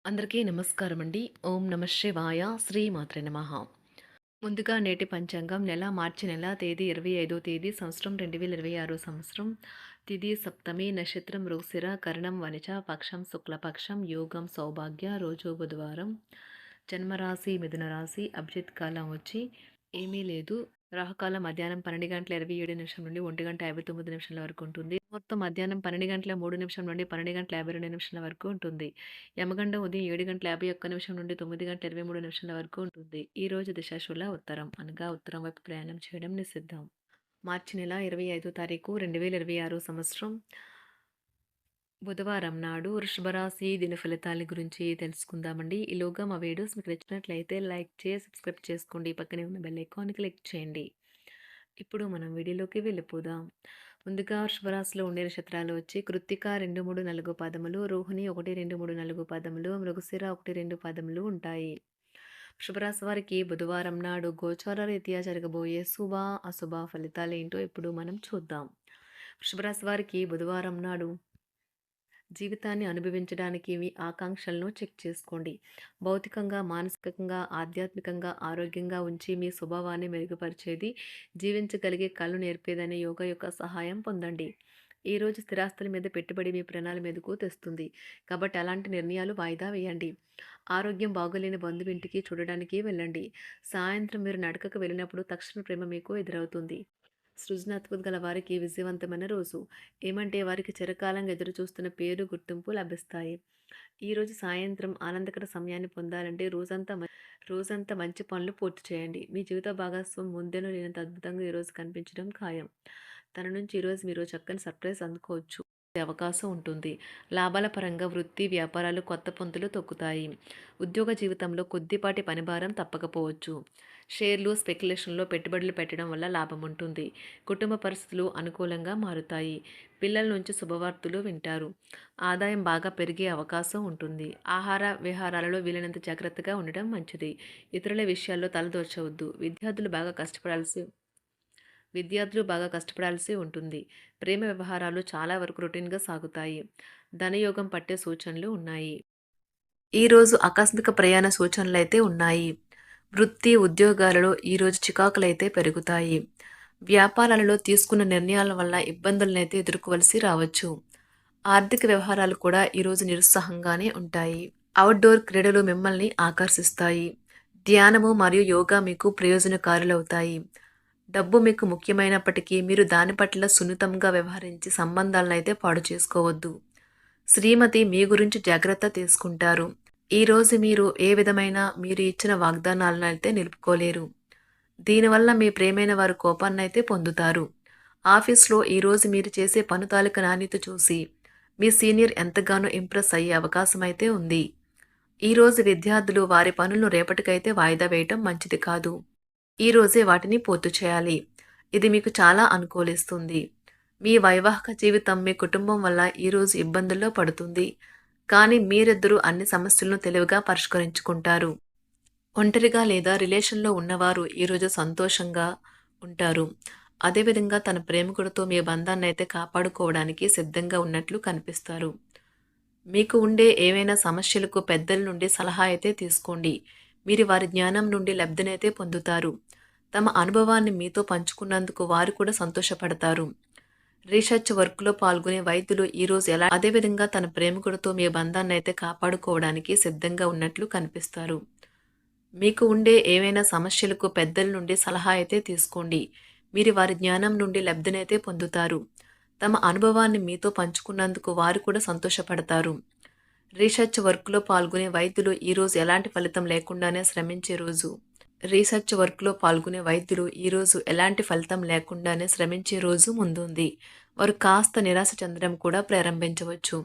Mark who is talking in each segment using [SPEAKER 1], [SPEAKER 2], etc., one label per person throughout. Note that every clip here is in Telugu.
[SPEAKER 1] అందరికీ నమస్కారం అండి. ఓం నమ శివాయ. శ్రీమాత్రే నమః. ముందుగా నేటి పంచాంగం మార్చి నెల తేదీ 25వ తేదీ సంవత్సరం 2026 సంవత్సరం. తిథి సప్తమి, నక్షత్రం మృగశిర, కరణం వనిజ, పక్షం శుక్లపక్షం, యోగం సౌభాగ్య, రోజు బుధవారం. జన్మరాశి మిథున రాశి. అభిజిత్ కాలం వచ్చి ఏమీ లేదు. రాహుకాలం మధ్యాహ్నం 12:27 నుండి 1:59 వరకు ఉంటుంది. మొత్తం మధ్యాహ్నం 12:03 నుండి 12:52 వరకు ఉంటుంది. యమగండం ఉదయం 7:51 నుండి 9:23 వరకు ఉంటుంది. ఈ రోజు దిశాశూల ఉత్తరం అనగా ఉత్తరం వైపు ప్రయాణం చేయడం నిషిద్ధం. మార్చి నెల 25వ తారీఖు 2026 సంవత్సరం బుధవారం నాడు వృషభ రాశి దిన ఫలితాల గురించి తెలుసుకుందామండి. ఈలోగా మా వీడియోస్ మీకు నచ్చినట్లయితే లైక్ చేసి సబ్స్క్రైబ్ చేసుకోండి. పక్కనే ఉన్న బెల్ ఐకాన్ క్లిక్ చేయండి. ఇప్పుడు మనం వీడియోలోకి వెళ్ళిపోదాం. ముందుగా వృషభ రాశిలో ఉండే నక్షత్రాలు వచ్చి కృత్తిక 2, 3, 4 పదములు, రోహిణి 1, 2, 3, 4 పదములు, మృగశిర 1, 2 పదములు ఉంటాయి. వృషభ రాశి వారికి బుధవారం నాడు గోచార రీత్యా జరగబోయే శుభ అశుభ ఫలితాలు ఏంటో ఇప్పుడు మనం చూద్దాం. వృషభ రాశి వారికి బుధవారం నాడు జీవితాన్ని అనుభవించడానికి మీ ఆకాంక్షలను చెక్ చేసుకోండి. భౌతికంగా, మానసికంగా, ఆధ్యాత్మికంగా ఆరోగ్యంగా ఉంచి మీ స్వభావాన్ని మెరుగుపరిచేది, జీవించగలిగే కళ్ళు నేర్పేదనే యోగా యొక్క సహాయం పొందండి. ఈరోజు స్థిరాస్తుల మీద పెట్టుబడి మీ ప్రణాళిక మీదకు తెస్తుంది. కాబట్టి అలాంటి నిర్ణయాలు వాయిదా వేయండి. ఆరోగ్యం బాగోలేని బంధువింటికి చూడడానికి వెళ్ళండి. సాయంత్రం మీరు నడకకు వెళ్ళినప్పుడు తక్షణ ప్రేమ మీకు ఎదురవుతుంది. సృజనాత్మకత గల వారికి విజయవంతమైన రోజు. ఏమంటే వారికి చిరకాలంగా ఎదురు చూస్తున్న పేరు, గుర్తింపు లభిస్తాయి. ఈరోజు సాయంత్రం ఆనందకర సమయాన్ని పొందాలంటే రోజంతా మంచి పనులు పూర్తి చేయండి. మీ జీవిత భాగస్వామి ముందెను లేనంత అద్భుతంగా ఈరోజు కనిపించడం ఖాయం. తన నుంచి ఈరోజు మీరు చక్కని సర్ప్రైజ్ అందుకోవచ్చు. అవకాశం ఉంటుంది. లాభాల పరంగా వృత్తి, వ్యాపారాలు కొత్త పొంతులు తొక్కుతాయి. ఉద్యోగ జీవితంలో కొద్దిపాటి పనిభారం తప్పకపోవచ్చు. షేర్లు, స్పెక్యులేషన్లో పెట్టుబడులు పెట్టడం వల్ల లాభం ఉంటుంది. కుటుంబ పరిస్థితులు అనుకూలంగా మారుతాయి. పిల్లల నుంచి శుభవార్తలు వింటారు. ఆదాయం బాగా పెరిగే అవకాశం ఉంటుంది. ఆహార విహారాలలో వీలైనంత జాగ్రత్తగా ఉండడం మంచిది. ఇతరుల విషయాల్లో తలదూర్చవద్దు. విద్యార్థులు బాగా కష్టపడాల్సి ఉంటుంది. ప్రేమ వ్యవహారాలు చాలా వరకు రొటీన్గా సాగుతాయి. ధనయోగం పట్టే సూచనలు ఉన్నాయి. ఈరోజు ఆకస్మిక ప్రయాణ సూచనలైతే ఉన్నాయి. వృత్తి, ఉద్యోగాలలో ఈరోజు చికాకులైతే పెరుగుతాయి. వ్యాపారాలలో తీసుకున్న నిర్ణయాల వల్ల ఇబ్బందులనైతే ఎదుర్కోవలసి రావచ్చు. ఆర్థిక వ్యవహారాలు కూడా ఈరోజు నిరుత్సాహంగానే ఉంటాయి. అవుట్డోర్ క్రీడలు మిమ్మల్ని ఆకర్షిస్తాయి. ధ్యానము మరియు యోగా మీకు ప్రయోజనకారులవుతాయి. డబ్బు మీకు ముఖ్యమైనప్పటికీ మీరు దాని పట్ల సున్నితంగా వ్యవహరించి సంబంధాలనైతే పాడు చేసుకోవద్దు. శ్రీమతి మీ గురించి జాగ్రత్త తీసుకుంటారు. ఈరోజు మీరు ఏ విధమైన మీరు ఇచ్చిన వాగ్దానాలను అయితే నిలుపుకోలేరు. దీనివల్ల మీ ప్రేమైన వారు కోపాన్నైతే పొందుతారు. ఆఫీస్లో ఈరోజు మీరు చేసే పను తాలూకు నాణ్యత చూసి మీ సీనియర్ ఎంతగానో ఇంప్రెస్ అయ్యే అవకాశం అయితే ఉంది. ఈరోజు విద్యార్థులు వారి పనులను రేపటికైతే వాయిదా వేయటం మంచిది కాదు. ఈరోజే వాటిని పూర్తి చేయాలి. ఇది మీకు చాలా అనుకూలిస్తుంది. మీ వైవాహిక జీవితం మీ కుటుంబం వల్ల ఈరోజు ఇబ్బందుల్లో పడుతుంది. కానీ మీరిద్దరూ అన్ని సమస్యలను తెలివిగా పరిష్కరించుకుంటారు. ఒంటరిగా లేదా రిలేషన్లో ఉన్నవారు ఈరోజు సంతోషంగా ఉంటారు. అదేవిధంగా తన ప్రేమికుడితో మీ బంధాన్ని అయితే కాపాడుకోవడానికి సిద్ధంగా ఉన్నట్లు కనిపిస్తారు. మీకు ఉండే ఏవైనా సమస్యలకు పెద్దల నుండి సలహా అయితే తీసుకోండి. మీరు వారి జ్ఞానం నుండి లబ్ధినైతే పొందుతారు. తమ అనుభవాన్ని మీతో పంచుకున్నందుకు వారు కూడా సంతోషపడతారు. రీసెర్చ్ వర్క్లో పాల్గొనే వైద్యులు ఈరోజు అదేవిధంగా తన ప్రేమికుడితో మీ బంధాన్ని అయితే కాపాడుకోవడానికి సిద్ధంగా ఉన్నట్లు కనిపిస్తారు. మీకు ఉండే ఏవైనా సమస్యలకు పెద్దల నుండి సలహా అయితే తీసుకోండి. మీరు వారి జ్ఞానం నుండి లబ్ధినైతే పొందుతారు. తమ అనుభవాన్ని మీతో పంచుకున్నందుకు వారు కూడా సంతోషపడతారు. రీసెర్చ్ వర్క్లో పాల్గొనే వైద్యులు ఈరోజు ఎలాంటి ఫలితం లేకుండానే శ్రమించే రోజు. ఎలాంటి ఫలితం లేకుండానే శ్రమించే రోజు ముందుంది. వారు కాస్త నిరాశ చెందడం కూడా ప్రారంభించవచ్చు.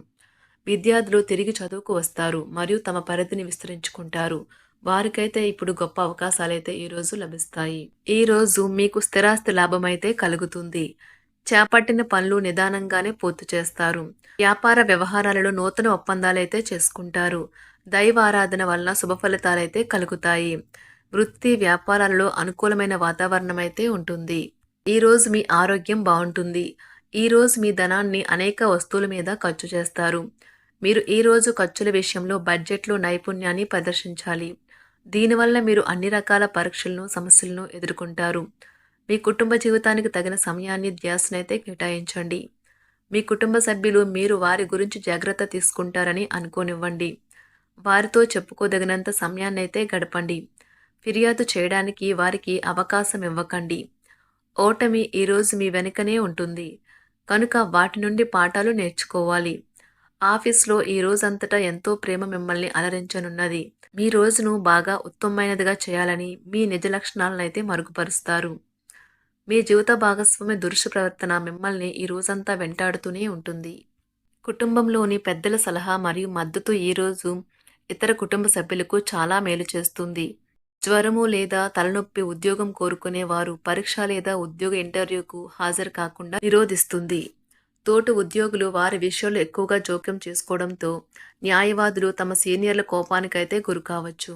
[SPEAKER 1] విద్యార్థులు తిరిగి చదువుకు వస్తారు మరియు తమ పరిధిని విస్తరించుకుంటారు. వారికైతే ఇప్పుడు గొప్ప అవకాశాలైతే ఈరోజు లభిస్తాయి. ఈరోజు మీకు స్థిరాస్తి లాభమైతే కలుగుతుంది. చేపట్టిన పనులు నిదానంగానే పూర్తి చేస్తారు. వ్యాపార వ్యవహారాలలో నూతన ఒప్పందాలైతే చేసుకుంటారు. దైవ ఆరాధన వలన శుభ ఫలితాలైతే కలుగుతాయి. వృత్తి, వ్యాపారాలలో అనుకూలమైన వాతావరణం అయితే ఉంటుంది. ఈరోజు మీ ఆరోగ్యం బాగుంటుంది. ఈరోజు మీ ధనాన్ని అనేక వస్తువుల మీద ఖర్చు చేస్తారు. మీరు ఈరోజు ఖర్చుల విషయంలో బడ్జెట్లో నైపుణ్యాన్ని ప్రదర్శించాలి. దీనివల్ల మీరు అన్ని రకాల పరీక్షలను, సమస్యలను ఎదుర్కొంటారు. మీ కుటుంబ జీవితానికి తగిన సమయాన్ని, ధ్యాసనైతే కేటాయించండి. మీ కుటుంబ సభ్యులు మీరు వారి గురించి జాగ్రత్త తీసుకుంటారని అనుకోనివ్వండి. వారితో చెప్పుకోదగినంత సమయాన్నైతే గడపండి. ఫిర్యాదు చేయడానికి వారికి అవకాశం ఇవ్వకండి. ఓటమి ఈరోజు మీ వెనుకనే ఉంటుంది. కనుక వాటి నుండి పాఠాలు నేర్చుకోవాలి. ఆఫీస్‌లో ఈ రోజంతటా ఎంతో ప్రేమ మిమ్మల్ని అలరించనున్నది. మీ రోజును బాగా ఉత్తమమైనదిగా చేయాలని మీ నిజ లక్షణాలనైతే మరుగుపరుస్తారు. మీ జీవిత భాగస్వామి దురుసు ప్రవర్తన మిమ్మల్ని ఈ రోజంతా వెంటాడుతూనే ఉంటుంది. కుటుంబంలోని పెద్దల సలహా మరియు మద్దతు ఈరోజు ఇతర కుటుంబ సభ్యులకు చాలా మేలు చేస్తుంది. జ్వరము లేదా తలనొప్పి ఉద్యోగం కోరుకునేవారు పరీక్ష లేదా ఉద్యోగ ఇంటర్వ్యూకు హాజరు కాకుండా నిరోధిస్తుంది. తోటి ఉద్యోగులు వారి విషయాల్లో ఎక్కువగా జోక్యం చేసుకోవడంతో న్యాయవాదులు తమ సీనియర్ల కోపానికైతే గురికావచ్చు.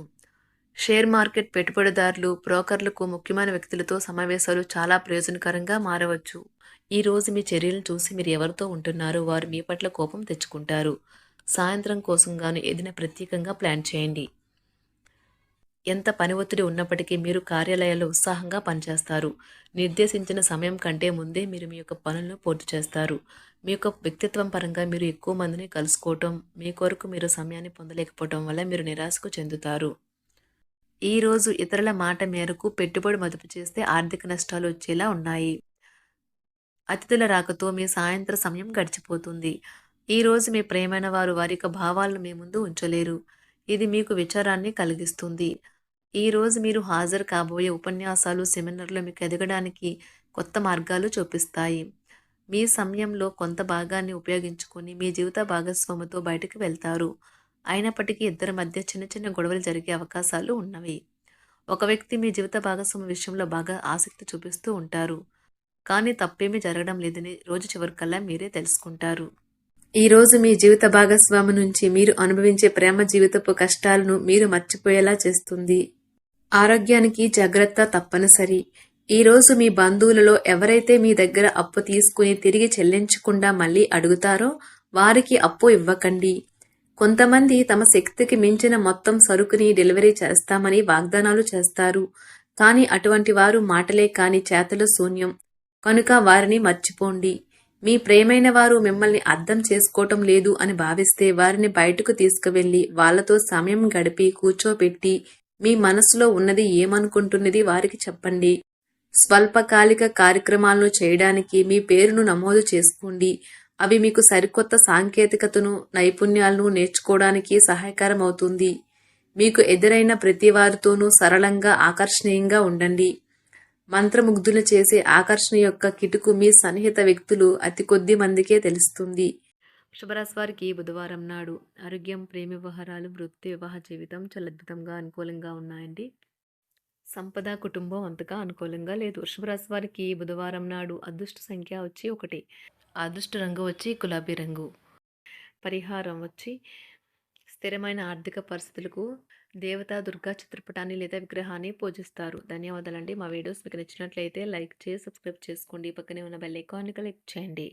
[SPEAKER 1] షేర్ మార్కెట్ పెట్టుబడిదారులు, బ్రోకర్లకు ముఖ్యమైన వ్యక్తులతో సమావేశాలు చాలా ప్రయోజనకరంగా మారవచ్చు. ఈ రోజు మీ చర్యలను చూసి మీరు ఎవరితో ఉంటున్నారో వారు మీ పట్ల కోపం తెచ్చుకుంటారు. సాయంత్రం కోసం గాను ఏదైనా ప్రత్యేకంగా ప్లాన్ చేయండి. ఎంత పని ఒత్తిడి ఉన్నప్పటికీ మీరు కార్యాలయాల్లో ఉత్సాహంగా పనిచేస్తారు. నిర్దేశించిన సమయం కంటే ముందే మీరు మీ యొక్క పనులను పూర్తి చేస్తారు. మీ యొక్క వ్యక్తిత్వం పరంగా మీరు ఎక్కువ మందిని కలుసుకోవటం, మీ కొరకు మీరు సమయాన్ని పొందలేకపోవటం వల్ల మీరు నిరాశకు చెందుతారు. ఈరోజు ఇతరుల మాట మేరకు పెట్టుబడి మదుపు చేస్తే ఆర్థిక నష్టాలు వచ్చేలా ఉన్నాయి. అతిథుల రాకతో మీ సాయంత్ర సమయం గడిచిపోతుంది. ఈరోజు మీ ప్రియమైన వారు వారి యొక్క భావాలను మీ ముందు ఉంచలేరు. ఇది మీకు విచారాన్ని కలిగిస్తుంది. ఈరోజు మీరు హాజరు కాబోయే ఉపన్యాసాలు, సెమినార్లు మీకు ఎదగడానికి కొత్త మార్గాలు చూపిస్తాయి. మీ సమయంలో కొంత భాగాన్ని ఉపయోగించుకొని మీ జీవిత భాగస్వామితో బయటకు వెళ్తారు. అయినప్పటికీ ఇద్దరి మధ్య చిన్న చిన్న గొడవలు జరిగే అవకాశాలు ఉన్నవి. ఒక వ్యక్తి మీ జీవిత భాగస్వామి విషయంలో బాగా ఆసక్తి చూపిస్తూ ఉంటారు. కానీ తప్పేమీ జరగడం లేదని రోజు చివరికల్లా మీరే తెలుసుకుంటారు. ఈరోజు మీ జీవిత భాగస్వామి నుంచి మీరు అనుభవించే ప్రేమ జీవితపు కష్టాలను మీరు మర్చిపోయేలా చేస్తుంది. ఆరోగ్యానికి జాగ్రత్త తప్పనిసరి. ఈరోజు మీ బంధువులలో ఎవరైతే మీ దగ్గర అప్పు తీసుకుని తిరిగి చెల్లించకుండా మళ్ళీ అడుగుతారో వారికి అప్పు ఇవ్వకండి. కొంతమంది తమ శక్తికి మించిన మొత్తం సరుకుని డెలివరీ చేస్తామని వాగ్దానాలు చేస్తారు. కానీ అటువంటి వారు మాటలే కాని చేతలు శూన్యం. కనుక వారిని మర్చిపోండి. మీ ప్రియమైన వారు మిమ్మల్ని అర్థం చేసుకోవటం లేదు అని భావిస్తే వారిని బయటకు తీసుకువెళ్ళి వాళ్లతో సమయం గడిపి కూర్చోబెట్టి మీ మనసులో ఉన్నది ఏమనుకుంటున్నది వారికి చెప్పండి. స్వల్పకాలిక కార్యక్రమాలను చేయడానికి మీ పేరును నమోదు చేసుకోండి. అవి మీకు సరికొత్త సాంకేతికతను, నైపుణ్యాలను నేర్చుకోవడానికి సహాయకరం అవుతుంది. మీకు ఎదురైన ప్రతి వారితోనూ సరళంగా, ఆకర్షణీయంగా ఉండండి. మంత్రముగ్ధులు చేసే ఆకర్షణ యొక్క కిటుకు మీ సన్నిహిత వ్యక్తులు అతి కొద్ది మందికే తెలుస్తుంది. వృషభరాశి వారికి బుధవారం నాడు ఆరోగ్యం, ప్రేమ వ్యవహారాలు, వృత్తి, వివాహ జీవితం చాలా అద్భుతంగా అనుకూలంగా ఉన్నాయండి. సంపద, కుటుంబం అంతగా అనుకూలంగా లేదు. వృషభరాశి వారికి బుధవారం నాడు అదృష్ట సంఖ్య వచ్చి 1. అదృష్ట రంగు వచ్చి గులాబీ రంగు. పరిహారం వచ్చి స్థిరమైన ఆర్థిక పరిస్థితులకు దేవతా దుర్గా చిత్రపటాన్ని లేదా విగ్రహాన్ని పూజిస్తారు. ధన్యవాదాలండి. మా వీడియోస్ మీకు నచ్చినట్లయితే లైక్ చేసి సబ్స్క్రైబ్ చేసుకోండి. పక్కనే ఉన్న బెల్ ఐకాన్ని క్లిక్ చేయండి.